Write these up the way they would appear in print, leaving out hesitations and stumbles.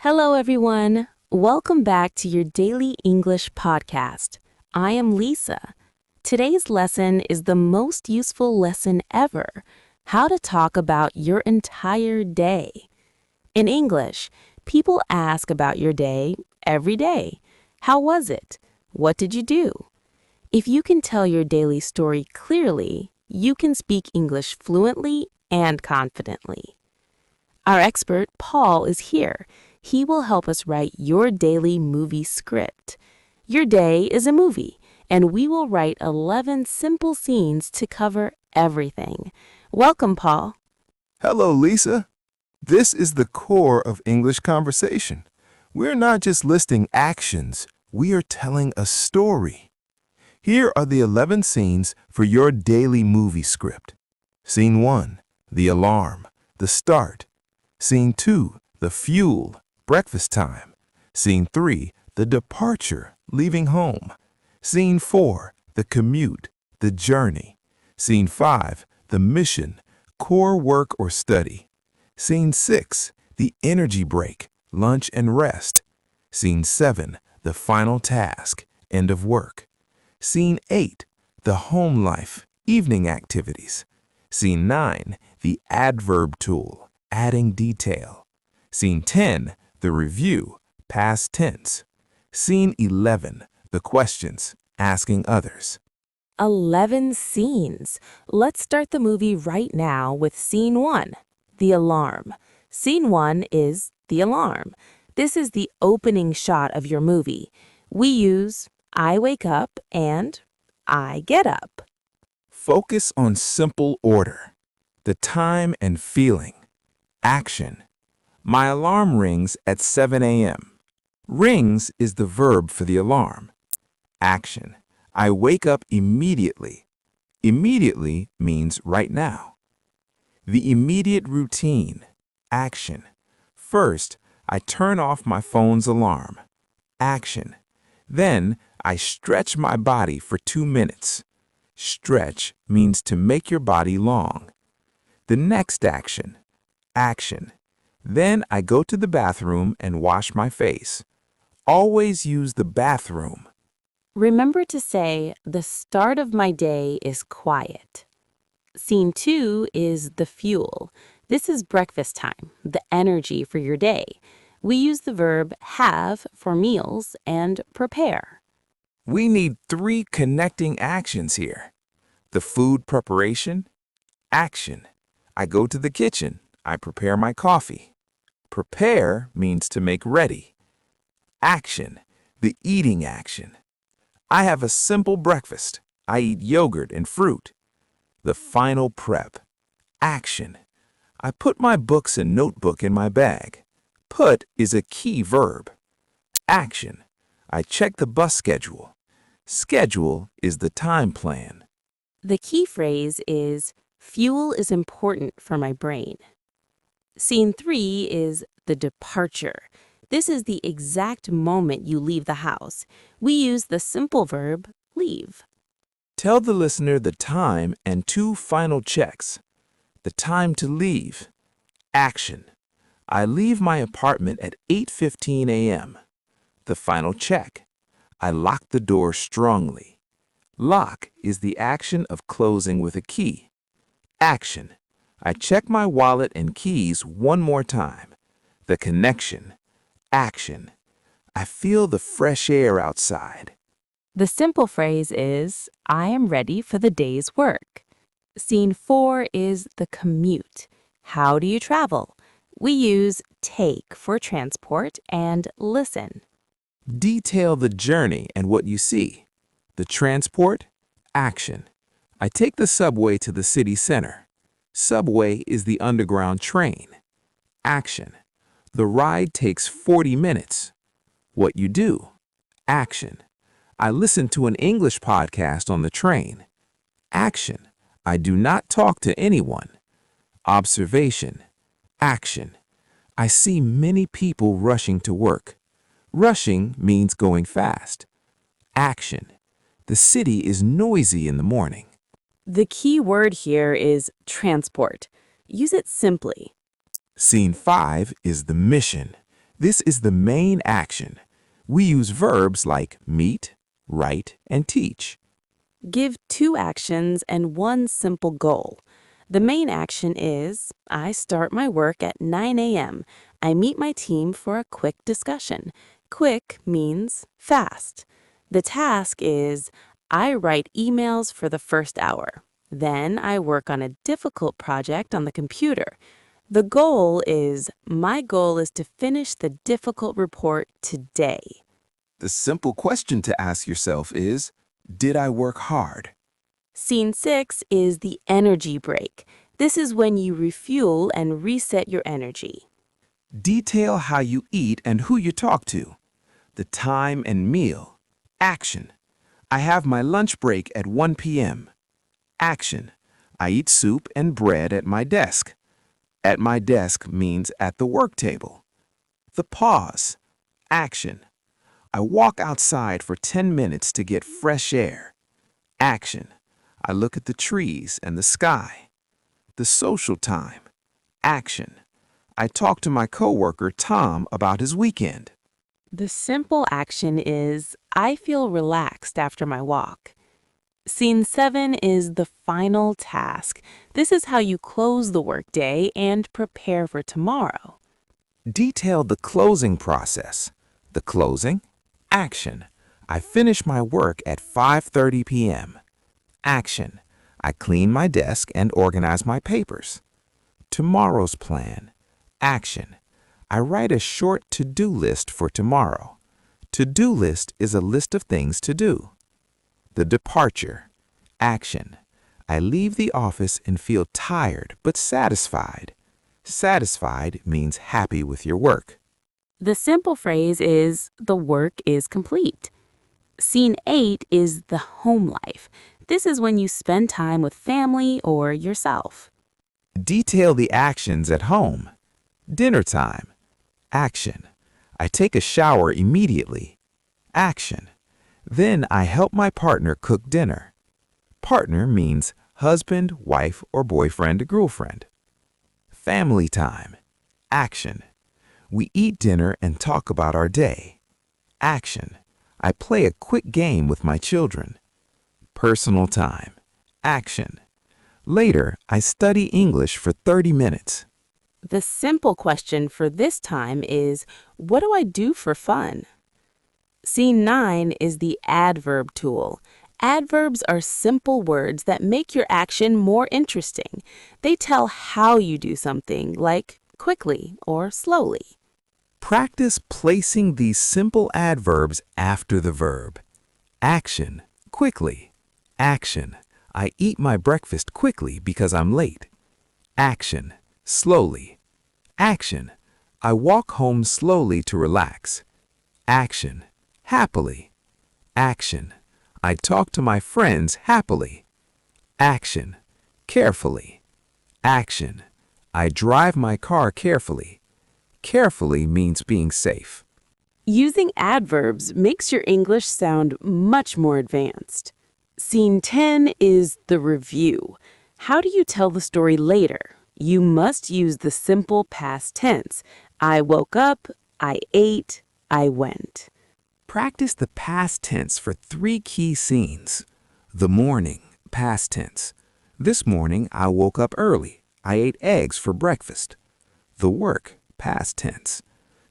Hello, everyone. Welcome back to your daily English podcast. I am Lisa. Today's lesson is the most useful lesson ever: how to talk about your entire day. In English, people ask about your day every day. How was it? What did you do? If you can tell your daily story clearly, you can speak English fluently and confidently. Our expert, Paul, is here. He will help us write your daily movie script. Your day is a movie, and we will write 11 simple scenes to cover everything. Welcome, Paul. Hello, Lisa. This is the core of English conversation. We're not just listing actions, we are telling a story. Here are the 11 scenes for your daily movie script. Scene 1, the alarm, the start. Scene 2, the fuel, breakfast time. Scene 3, the departure, leaving home. Scene 4, the commute, the journey. Scene 5, the mission, core work or study. Scene 6, the energy break, lunch and rest. Scene 7, the final task, end of work. Scene 8, the home life, evening activities. Scene 9, the adverb tool, adding detail. Scene 10, the review, past tense. Scene 11, the questions, asking others. 11 scenes. Let's start the movie right now with Scene 1, the alarm. Scene 1 is the alarm. This is the opening shot of your movie. We use I wake up and I get up. Focus on simple order, the time and feeling. Action. My alarm rings at 7 a.m. Rings is the verb for the alarm. Action. I wake up immediately. Immediately means right now. The immediate routine. Action. First, I turn off my phone's alarm. Action. Then, I stretch my body for 2 minutes. Stretch means to make your body long. The next action. Action. Then I go to the bathroom and wash my face. Always use the bathroom. Remember to say, the start of my day is quiet. Scene 2 is the fuel. This is breakfast time, the energy for your day. We use the verb have for meals and prepare. We need 3 connecting actions here. The food preparation. Action. I go to the kitchen. I prepare my coffee. Prepare means to make ready. Action. The eating action. I have a simple breakfast. I eat yogurt and fruit. The final prep. Action. I put my books and notebook in my bag. Put is a key verb. Action. I check the bus schedule. Schedule is the time plan. The key phrase is, fuel is important for my brain. Scene 3 is the departure. This is the exact moment you leave the house. We use the simple verb leave. Tell the listener the time and 2 final checks. The time to leave. Action. I leave my apartment at 8:15 a.m. The final check. I lock the door strongly. Lock is the action of closing with a key. Action. I check my wallet and keys one more time. The connection. Action. I feel the fresh air outside. The simple phrase is, I am ready for the day's work. Scene 4 is the commute. How do you travel? We use take for transport and listen. Detail the journey and what you see. The transport. Action. I take the subway to the city center. Subway is the underground train. Action. The ride takes 40 minutes. What you do. Action. I listen to an English podcast on the train. Action. I do not talk to anyone. Observation. Action. I see many people rushing to work. Rushing means going fast. Action. The city is noisy in the morning. The key word here is transport. Use it simply. Scene 5 is the mission. This is the main action. We use verbs like meet, write, and teach. Give 2 actions and 1 simple goal. The main action is, I start my work at 9 a.m. I meet my team for a quick discussion. Quick means fast. The task is, I write emails for the first hour. Then I work on a difficult project on the computer. The goal is, my goal is to finish the difficult report today. The simple question to ask yourself is, did I work hard? Scene 6 is the energy break. This is when you refuel and reset your energy. Detail how you eat and who you talk to. The time and meal. Action. I have my lunch break at 1 p.m. Action. I eat soup and bread at my desk. At my desk means at the work table. The pause. Action. I walk outside for 10 minutes to get fresh air. Action. I look at the trees and the sky. The social time. Action. I talk to my coworker Tom about his weekend. The simple action is, I feel relaxed after my walk. Scene 7 is the final task. This is how you close the workday and prepare for tomorrow. Detail the closing process. The closing. Action. I finish my work at 5:30 p.m. Action. I clean my desk and organize my papers. Tomorrow's plan. Action. I write a short to-do list for tomorrow. To-do list is a list of things to do. The departure. Action. I leave the office and feel tired but satisfied. Satisfied means happy with your work. The simple phrase is, the work is complete. Scene 8 is the home life. This is when you spend time with family or yourself. Detail the actions at home. Dinner time. Action. I take a shower immediately. Action. Then I help my partner cook dinner. Partner means husband, wife, or boyfriend, girlfriend. Family time. Action. We eat dinner and talk about our day. Action. I play a quick game with my children. Personal time. Action. Later, I study English for 30 minutes. The simple question for this time is, what do I do for fun? Scene 9 is the adverb tool. Adverbs are simple words that make your action more interesting. They tell how you do something, like quickly or slowly. Practice placing these simple adverbs after the verb. Action. Quickly. Action. I eat my breakfast quickly because I'm late. Action. Slowly. Action. I walk home slowly to relax. Action. Happily. Action. I talk to my friends happily. Action. Carefully. Action. I drive my car carefully. Carefully means being safe. Using adverbs makes your English sound much more advanced. Scene 10 is the review. How do you tell the story later? You must use the simple past tense. I woke up, I ate, I went. Practice the past tense for 3 key scenes. The morning, past tense. This morning I woke up early. I ate eggs for breakfast. The work, past tense.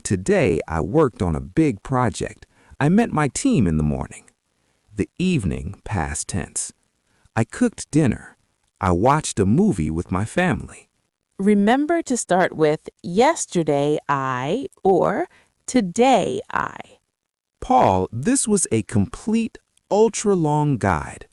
Today I worked on a big project. I met my team in the morning. The evening, past tense. I cooked dinner. I watched a movie with my family. Remember to start with yesterday I or today I. Paul, this was a complete, ultra-long guide.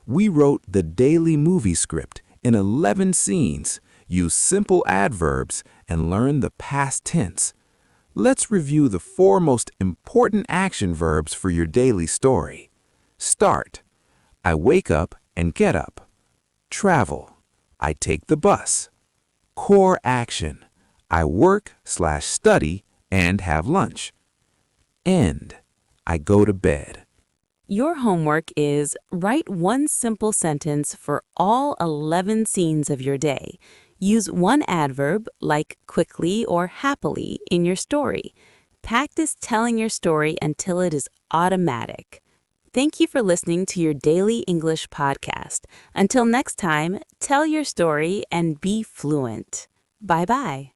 We wrote the daily movie script in 11 scenes, used simple adverbs, and learned the past tense. Let's review the 4 most important action verbs for your daily story. Start. I wake up and get up. Travel. I take the bus. Core action. I work/study and have lunch. End. I go to bed. Your homework is write 1 simple sentence for all 11 scenes of your day. Use 1 adverb, like quickly or happily, in your story. Practice telling your story until it is automatic. Thank you for listening to your daily English podcast. Until next time, tell your story and be fluent. Bye-bye.